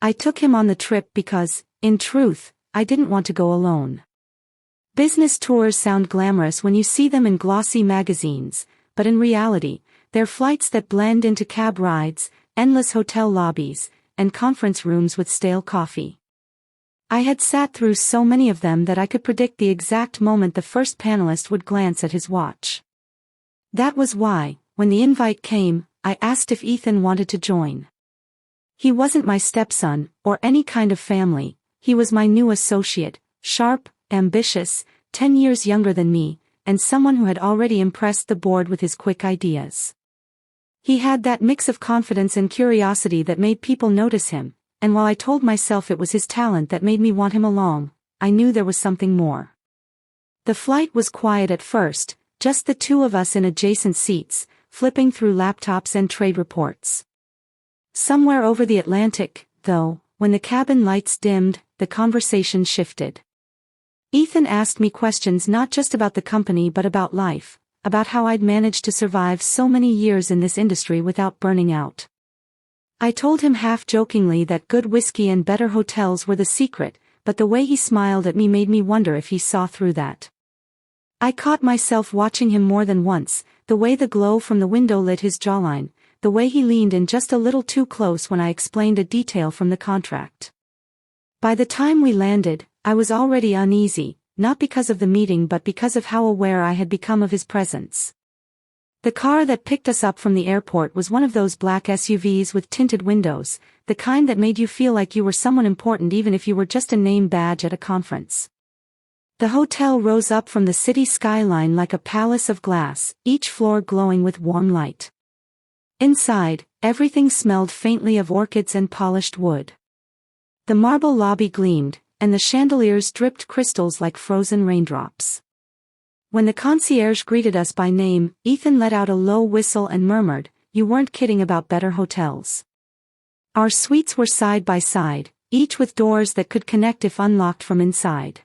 I took him on the trip because, in truth, I didn't want to go alone. Business tours sound glamorous when you see them in glossy magazines, but in reality, they're flights that blend into cab rides, endless hotel lobbies, and conference rooms with stale coffee. I had sat through so many of them that I could predict the exact moment the first panelist would glance at his watch. That was why, when the invite came, I asked if Ethan wanted to join. He wasn't my stepson, or any kind of family. He was my new associate, sharp, ambitious, 10 years younger than me, and someone who had already impressed the board with his quick ideas. He had that mix of confidence and curiosity that made people notice him, and while I told myself it was his talent that made me want him along, I knew there was something more. The flight was quiet at first, just the two of us in adjacent seats, flipping through laptops and trade reports. Somewhere over the Atlantic, though, when the cabin lights dimmed, the conversation shifted. Ethan asked me questions not just about the company but about life, about how I'd managed to survive so many years in this industry without burning out. I told him half-jokingly that good whiskey and better hotels were the secret, but the way he smiled at me made me wonder if he saw through that. I caught myself watching him more than once, the way the glow from the window lit his jawline, the way he leaned in just a little too close when I explained a detail from the contract. By the time we landed, I was already uneasy, not because of the meeting but because of how aware I had become of his presence. The car that picked us up from the airport was one of those black SUVs with tinted windows, the kind that made you feel like you were someone important even if you were just a name badge at a conference. The hotel rose up from the city skyline like a palace of glass, each floor glowing with warm light. Inside, everything smelled faintly of orchids and polished wood. The marble lobby gleamed, and the chandeliers dripped crystals like frozen raindrops. When the concierge greeted us by name, Ethan let out a low whistle and murmured, "You weren't kidding about better hotels." Our suites were side by side, each with doors that could connect if unlocked from inside.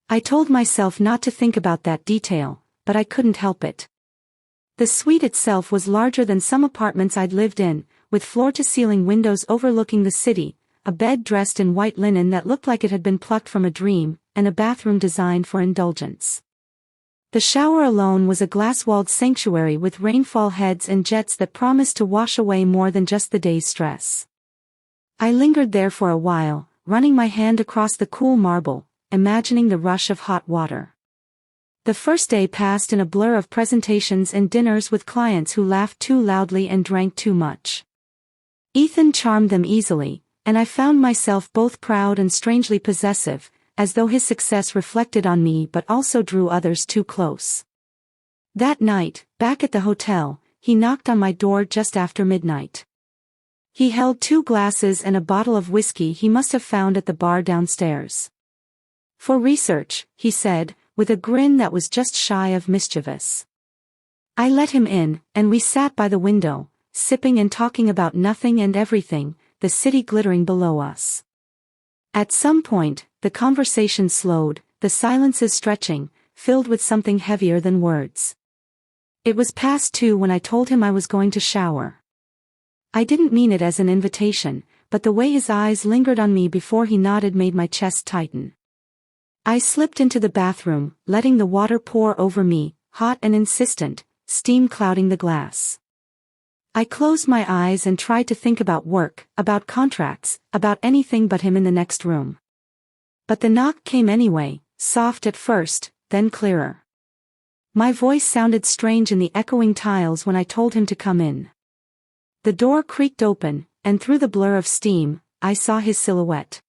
I told myself not to think about that detail, but I couldn't help it. The suite itself was larger than some apartments I'd lived in, with floor-to-ceiling windows overlooking the city, a bed dressed in white linen that looked like it had been plucked from a dream, and a bathroom designed for indulgence. The shower alone was a glass-walled sanctuary with rainfall heads and jets that promised to wash away more than just the day's stress. I lingered there for a while, running my hand across the cool marble, imagining the rush of hot water. The first day passed in a blur of presentations and dinners with clients who laughed too loudly and drank too much. Ethan charmed them easily, and I found myself both proud and strangely possessive, as though his success reflected on me but also drew others too close. That night, back at the hotel, he knocked on my door just after midnight. He held 2 glasses and a bottle of whiskey he must have found at the bar downstairs. "For research," he said, with a grin that was just shy of mischievous. I let him in, and we sat by the window, sipping and talking about nothing and everything, the city glittering below us. At some point, the conversation slowed, the silences stretching, filled with something heavier than words. It was past 2 when I told him I was going to shower. I didn't mean it as an invitation, but the way his eyes lingered on me before he nodded made my chest tighten. I slipped into the bathroom, letting the water pour over me, hot and insistent, steam clouding the glass. I closed my eyes and tried to think about work, about contracts, about anything but him in the next room. But the knock came anyway, soft at first, then clearer. My voice sounded strange in the echoing tiles when I told him to come in. The door creaked open, and through the blur of steam, I saw his silhouette.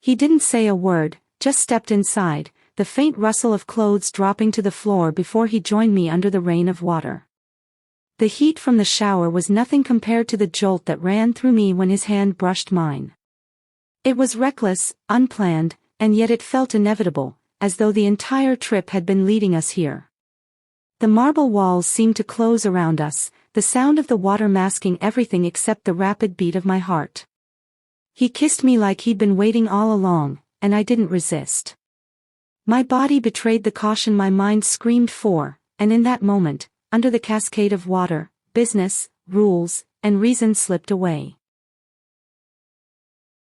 He didn't say a word, just stepped inside, the faint rustle of clothes dropping to the floor before he joined me under the rain of water. The heat from the shower was nothing compared to the jolt that ran through me when his hand brushed mine. It was reckless, unplanned, and yet it felt inevitable, as though the entire trip had been leading us here. The marble walls seemed to close around us, the sound of the water masking everything except the rapid beat of my heart. He kissed me like he'd been waiting all along, and I didn't resist. My body betrayed the caution my mind screamed for, and in that moment, under the cascade of water, business, rules, and reason slipped away.